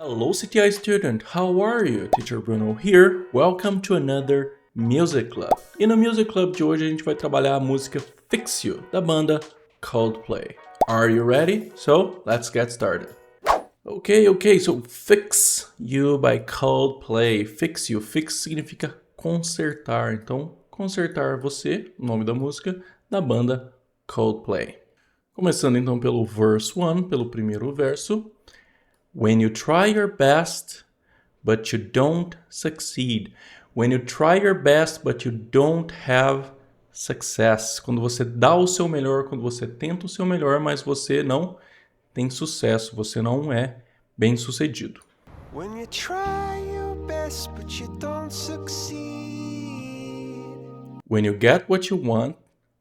Hello CTI student, how are you? Teacher Bruno here. Welcome to another Music Club. E no Music Club de hoje a gente vai trabalhar a música Fix You, da banda Coldplay. Are you ready? So, let's get started. Okay, so Fix You by Coldplay. Fix You, fix significa consertar. Então, consertar você, o nome da música, da banda Coldplay. Começando então pelo verse 1, pelo primeiro verso. When you try your best, but you don't succeed. When you try your best, but you don't have success. Quando você dá o seu melhor, quando você tenta o seu melhor, mas você não tem sucesso, você não é bem-sucedido. When you try your best, but you don't succeed. When you get what you want,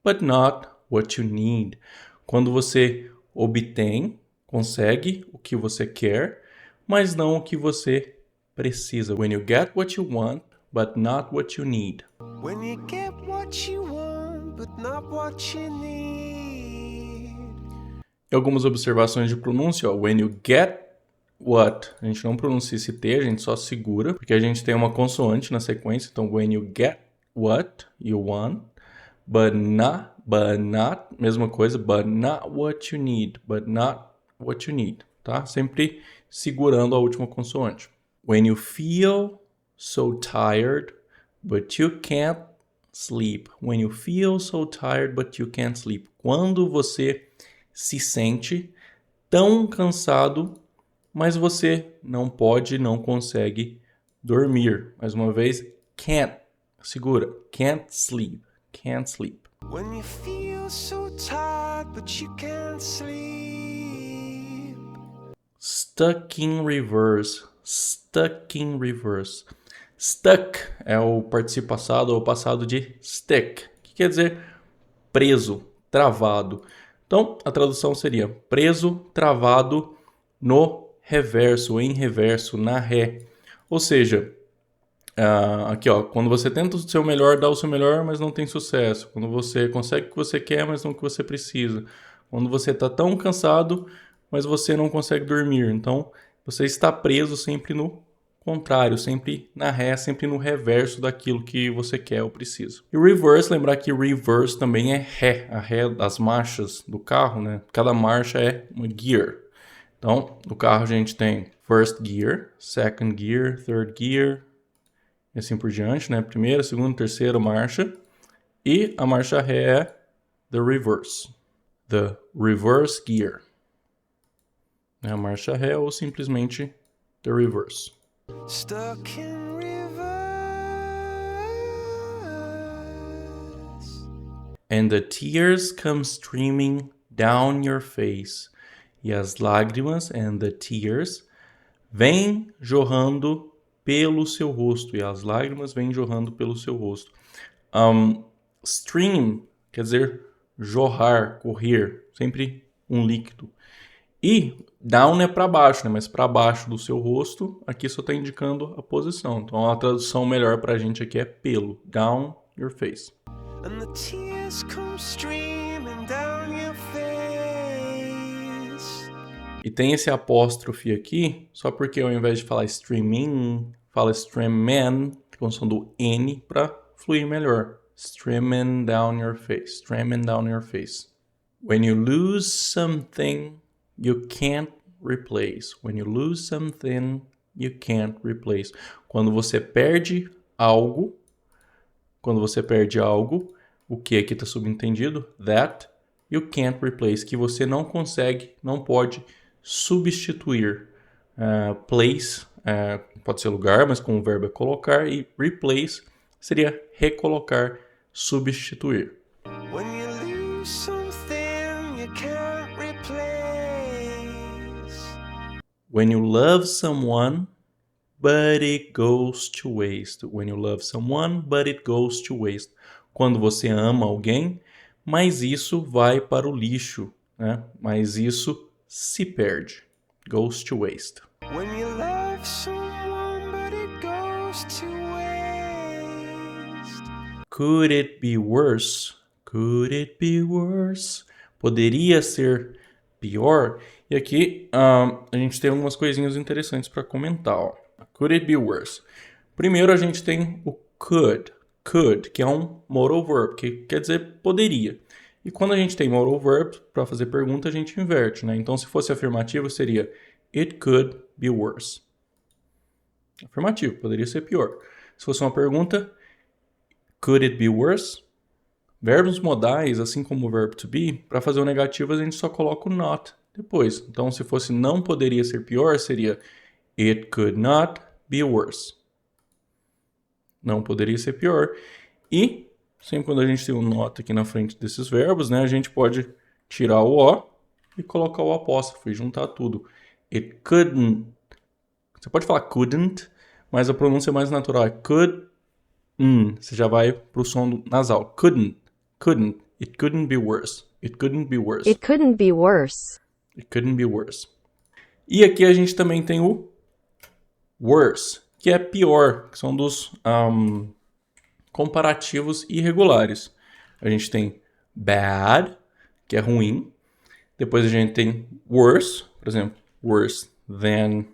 but not what you need. Quando você obtém, consegue o que você quer, mas não o que você precisa. When you get what you want, but not what you need. When you get what you want, but not what you need. E algumas observações de pronúncia, ó. When you get what, a gente não pronuncia esse T, a gente só segura, porque a gente tem uma consoante na sequência. Então, when you get what you want, but not, mesma coisa, but not what you need, tá? Sempre segurando a última consoante. When you feel so tired, but you can't sleep. When you feel so tired, but you can't sleep. Quando você se sente tão cansado, mas você não pode, não consegue dormir. Mais uma vez, can't. Segura. Can't sleep. Can't sleep. When you feel so tired, but you can't sleep. Stuck in reverse. Stuck in reverse. Stuck é o particípio passado ou passado de stick, que quer dizer preso, travado. Então, a tradução seria preso, travado no reverso, em reverso, na ré. Ou seja, aqui ó, quando você tenta o seu melhor, dá o seu melhor, mas não tem sucesso. Quando você consegue o que você quer, mas não o que você precisa. Quando você está tão cansado, mas você não consegue dormir. Então, você está preso sempre no contrário, sempre na ré, sempre no reverso daquilo que você quer ou precisa. E reverse, lembrar que reverse também é ré, a ré das marchas do carro, né? Cada marcha é uma gear. Então, no carro a gente tem first gear, second gear, third gear, e assim por diante, né? Primeira, segunda, terceira marcha. E a marcha ré é the reverse. The reverse gear. É a marcha ré ou simplesmente the reverse. Stuck in reverse. And the tears come streaming down your face. E as lágrimas, and the tears, vêm jorrando pelo seu rosto. E as lágrimas vêm jorrando pelo seu rosto. Stream quer dizer jorrar, correr, sempre um líquido. E down é para baixo, né? Mas para baixo do seu rosto, aqui só está indicando a posição. Então a tradução melhor para a gente aqui é pelo. Down your face. And the tears come streaming down your face. E tem esse apóstrofe aqui, só porque ao invés de falar streaming, fala streaming, com o som do N para fluir melhor. Streaming down your face. Streaming down your face. When you lose something you can't replace. When you lose something you can't replace. Quando você perde algo, o que aqui está subentendido? That you can't replace, que você não consegue, não pode substituir. Place pode ser lugar, mas com o verbo é colocar, e replace seria recolocar, substituir. When you lose something you can't replace. When you love someone, but it goes to waste. When you love someone, but it goes to waste. Quando você ama alguém, mas isso vai para o lixo, né? Mas isso se perde. Goes to waste. When you love someone, but it goes to waste. Could it be worse? Could it be worse? Poderia ser pior? E aqui a gente tem algumas coisinhas interessantes para comentar. Ó. Could it be worse? Primeiro a gente tem o could, que é um modal verb, que quer dizer poderia. E quando a gente tem modal verb, para fazer pergunta, a gente inverte, né? Então, se fosse afirmativo, seria it could be worse. Afirmativo, poderia ser pior. Se fosse uma pergunta, could it be worse? Verbos modais, assim como o verbo to be, para fazer o negativo a gente só coloca o not depois. Então, se fosse não poderia ser pior, seria it could not be worse. Não poderia ser pior. E, sempre quando a gente tem um not aqui na frente desses verbos, né, a gente pode tirar o O e colocar o apóstrofo e juntar tudo. It couldn't. Você pode falar couldn't, mas a pronúncia mais natural é could. Você já vai pro som nasal. Couldn't. It couldn't be worse. It couldn't be worse. It couldn't be worse. It couldn't be worse. E aqui a gente também tem o worse, que é pior, que são dos comparativos irregulares. A gente tem bad, que é ruim. Depois a gente tem worse, por exemplo, worse than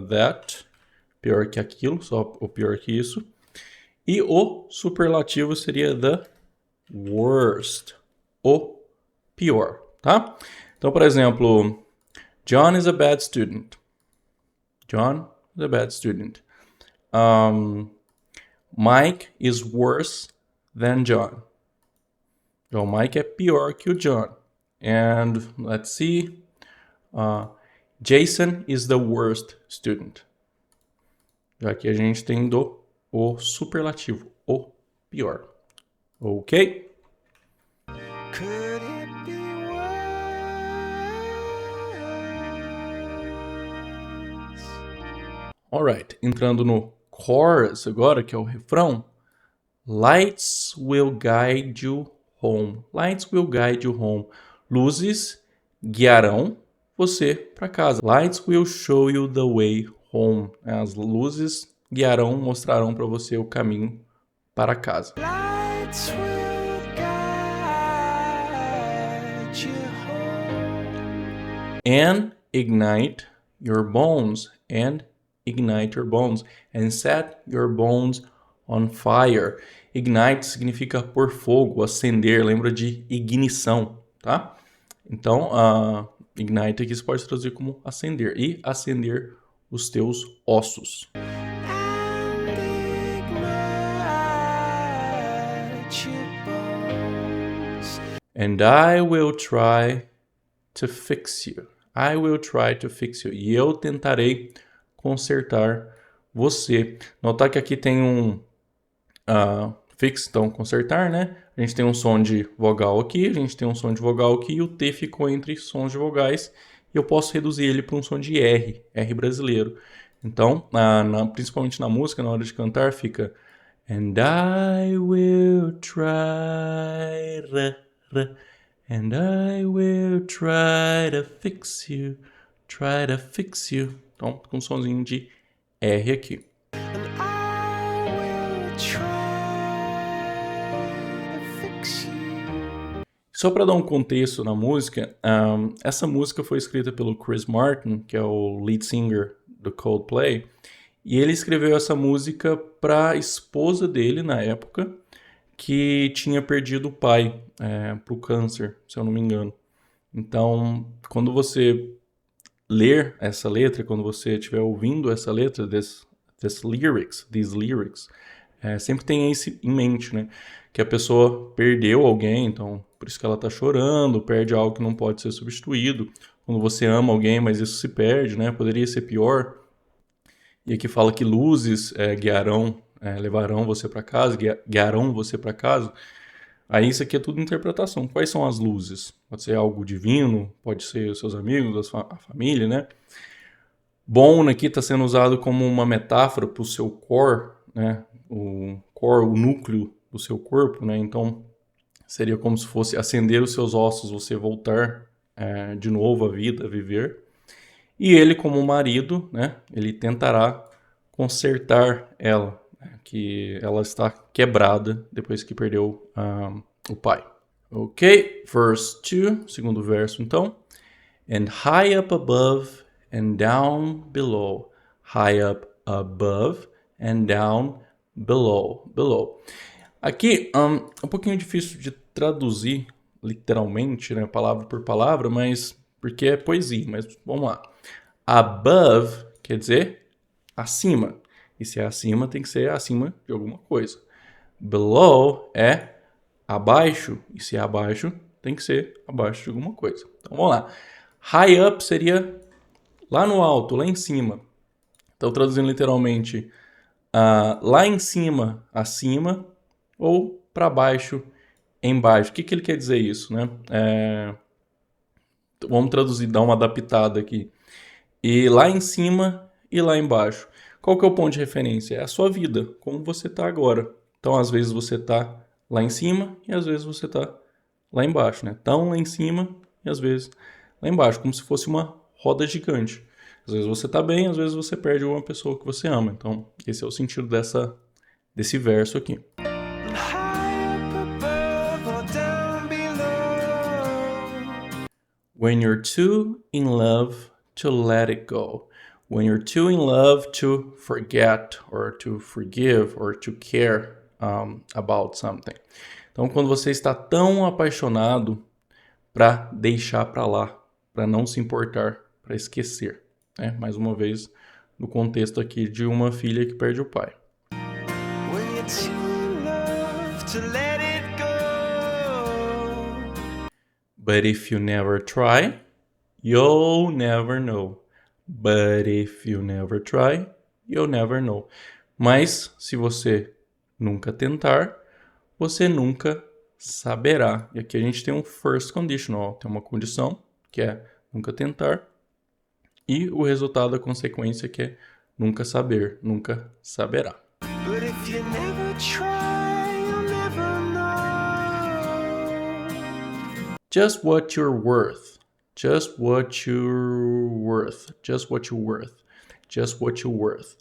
that, pior que aquilo, só o pior que isso. E o superlativo seria the worst, o pior, tá? Então, por exemplo, John is a bad student. John is a bad student. Mike is worse than John. Então, Mike é pior que o John. And let's see. Jason is the worst student. Já que a gente tem o superlativo, o pior. Ok? Could it be worse? Alright, entrando no chorus agora, que é o refrão. Lights will guide you home. Lights will guide you home. Luzes guiarão você para casa. Lights will show you the way home. As luzes guiarão, mostrarão para você o caminho para casa. Lights will guide you home. And ignite your bones. And ignite your bones. And set your bones on fire. Ignite significa pôr fogo, acender. Lembra de ignição, tá? Então, ignite aqui você pode traduzir como acender. E acender os teus ossos. And ignite your bones. And I will try to fix you. I will try to fix you. E eu tentarei consertar você. Notar que aqui tem um fix, então consertar, né? A gente tem um som de vogal aqui, a gente tem um som de vogal aqui e o T ficou entre sons de vogais e eu posso reduzir ele para um som de R brasileiro. Então, principalmente na música, na hora de cantar, fica And I will try, and I will try to fix you, try to fix you. Então, com um sonzinho de R aqui. And I will try to fix you. Só para dar um contexto na música, essa música foi escrita pelo Chris Martin, que é o lead singer do Coldplay, e ele escreveu essa música para a esposa dele na época, que tinha perdido o pai para o câncer, se eu não me engano. Então, quando você ler essa letra, quando você estiver ouvindo essa letra, these lyrics, sempre tenha isso em mente, né? Que a pessoa perdeu alguém, então por isso que ela está chorando, perde algo que não pode ser substituído. Quando você ama alguém, mas isso se perde, né? Poderia ser pior. E aqui fala que luzes levarão você para casa, guiarão você para casa. Aí isso aqui é tudo interpretação. Quais são as luzes? Pode ser algo divino, pode ser os seus amigos, a família, né? Bone aqui está sendo usado como uma metáfora para o seu core, né? O core, o núcleo do seu corpo, né? Então seria como se fosse acender os seus ossos, você voltar de novo à vida, a viver. E ele, como marido, né? Ele tentará consertar ela, que ela está quebrada depois que perdeu o pai. Ok, verse 2, segundo verso então. and high up above and down below. High up above and down below. Aqui, um pouquinho difícil de traduzir literalmente, né, palavra por palavra, mas porque é poesia, mas vamos lá. Above quer dizer acima. E se é acima, tem que ser acima de alguma coisa. Below é abaixo. E se é abaixo, tem que ser abaixo de alguma coisa. Então vamos lá. High up seria lá no alto, lá em cima. Então traduzindo literalmente, lá em cima, acima, ou para baixo, embaixo. O que ele quer dizer isso, né? Vamos traduzir, dar uma adaptada aqui. E lá em cima e lá embaixo. Qual que é o ponto de referência? É a sua vida, como você está agora. Então, às vezes você está lá em cima e às vezes você está lá embaixo, né? Tão lá em cima e às vezes lá embaixo, como se fosse uma roda gigante. Às vezes você está bem, às vezes você perde uma pessoa que você ama. Então, esse é o sentido desse verso aqui. When you're too in love to let it go. When you're too in love to forget or to forgive or to care about something. Então, quando você está tão apaixonado para deixar para lá, para não se importar, para esquecer. Né? Mais uma vez, no contexto aqui de uma filha que perde o pai. When you're too in love to let it go. But if you never try, you'll never know. But if you never try, you'll never know. Mas se você nunca tentar, você nunca saberá. E aqui a gente tem um first conditional, tem uma condição que é nunca tentar e o resultado, a consequência, que é nunca saber, nunca saberá. But if you never try, you'll never know. Just what you're worth. Just what you're worth. Just what you're worth. Just what you're worth.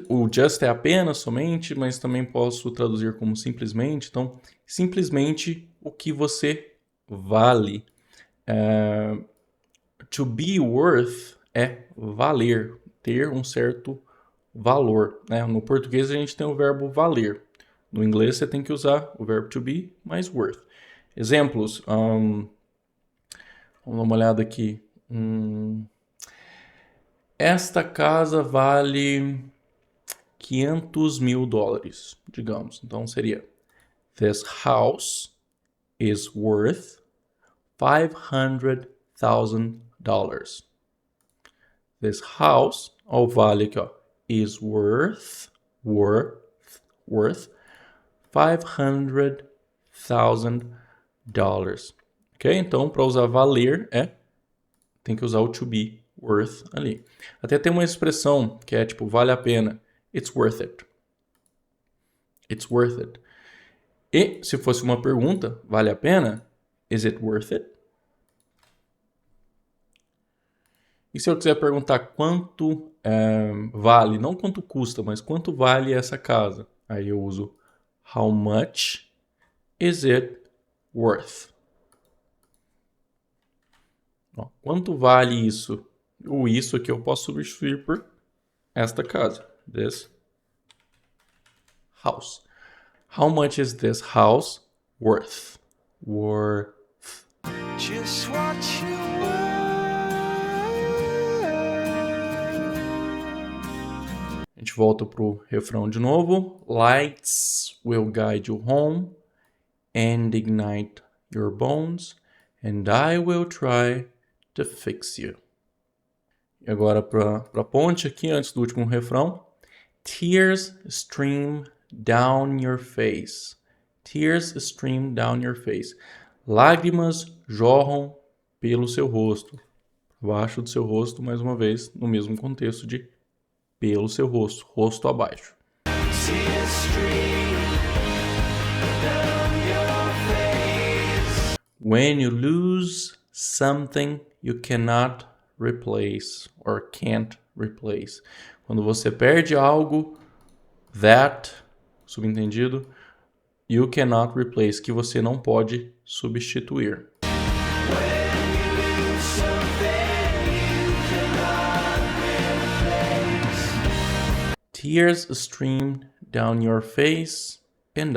O just é apenas, somente, mas também posso traduzir como simplesmente. Então, simplesmente o que você vale. To be worth é valer, ter um certo valor. Né? No português a gente tem o verbo valer. No inglês você tem que usar o verbo to be mais worth. Exemplos. Vamos dar uma olhada aqui. Esta casa vale $500 mil, digamos. Então seria: This house is worth $500,000. This house, ó, o vale aqui, ó, is worth $500,000. Ok? Então, para usar valer, tem que usar o to be worth ali. Até tem uma expressão que é tipo, vale a pena. It's worth it. It's worth it. E se fosse uma pergunta, vale a pena? Is it worth it? E se eu quiser perguntar quanto vale, não quanto custa, mas quanto vale essa casa? Aí eu uso how much is it worth? Ó, quanto vale isso? O isso aqui eu posso substituir por esta casa. This house. How much is this house worth? Just what you A gente volta pro refrão de novo. Lights will guide you home and ignite your bones, and I will try to fix you. E agora pra ponte aqui, antes do último refrão. Tears stream down your face. Tears stream down your face. Lágrimas jorram pelo seu rosto. Abaixo do seu rosto, mais uma vez, no mesmo contexto de pelo seu rosto, rosto abaixo. Tears stream down your face. When you lose something you cannot replace or can't replace. Quando você perde algo that, subentendido, you cannot replace, que você não pode substituir. When you Tears stream down your face and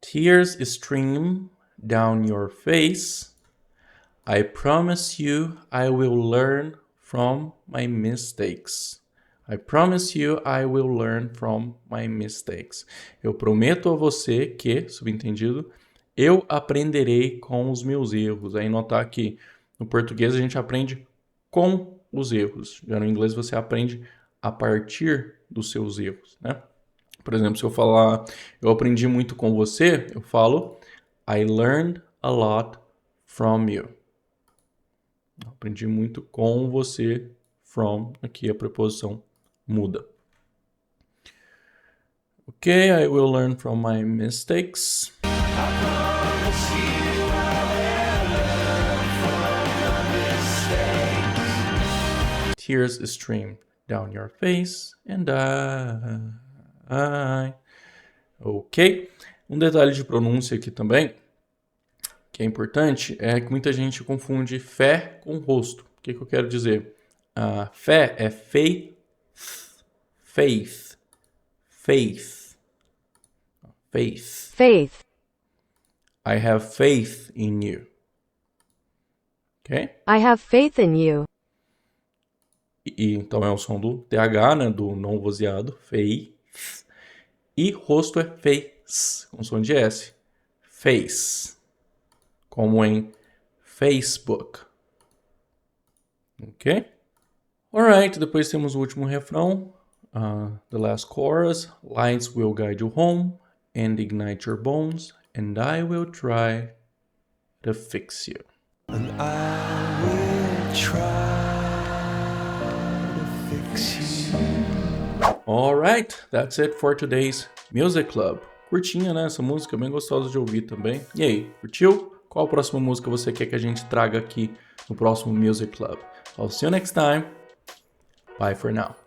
tears stream down your face. I promise you I will learn from my mistakes. I promise you I will learn from my mistakes. Eu prometo a você que, subentendido, eu aprenderei com os meus erros. Aí notar que no português a gente aprende com os erros. Já no inglês você aprende a partir dos seus erros, né? Por exemplo, se eu falar eu aprendi muito com você, eu falo I learned a lot from you. Eu aprendi muito com você. From, aqui a preposição muda. Ok, I will learn from my mistakes. Tears stream down your face and Ok. Um detalhe de pronúncia aqui também, que é importante, é que muita gente confunde fé com rosto. O que eu quero dizer? Fé é faith, faith, faith, faith. Faith. I have faith in you. Ok? I have faith in you. E então é o som do TH, né? Do não vozeado. Faith. E rosto é face, com som de S. Face. Como em Facebook. Ok? Alright, depois temos o último refrão. The last chorus. Lights will guide you home and ignite your bones, and I will try to fix you. And I will try to fix you. Alright, that's it for today's Music Club. Curtinha, né? Essa música, bem gostosa de ouvir também. E aí, curtiu? Qual a próxima música você quer que a gente traga aqui no próximo Music Club? I'll see you next time. Bye for now.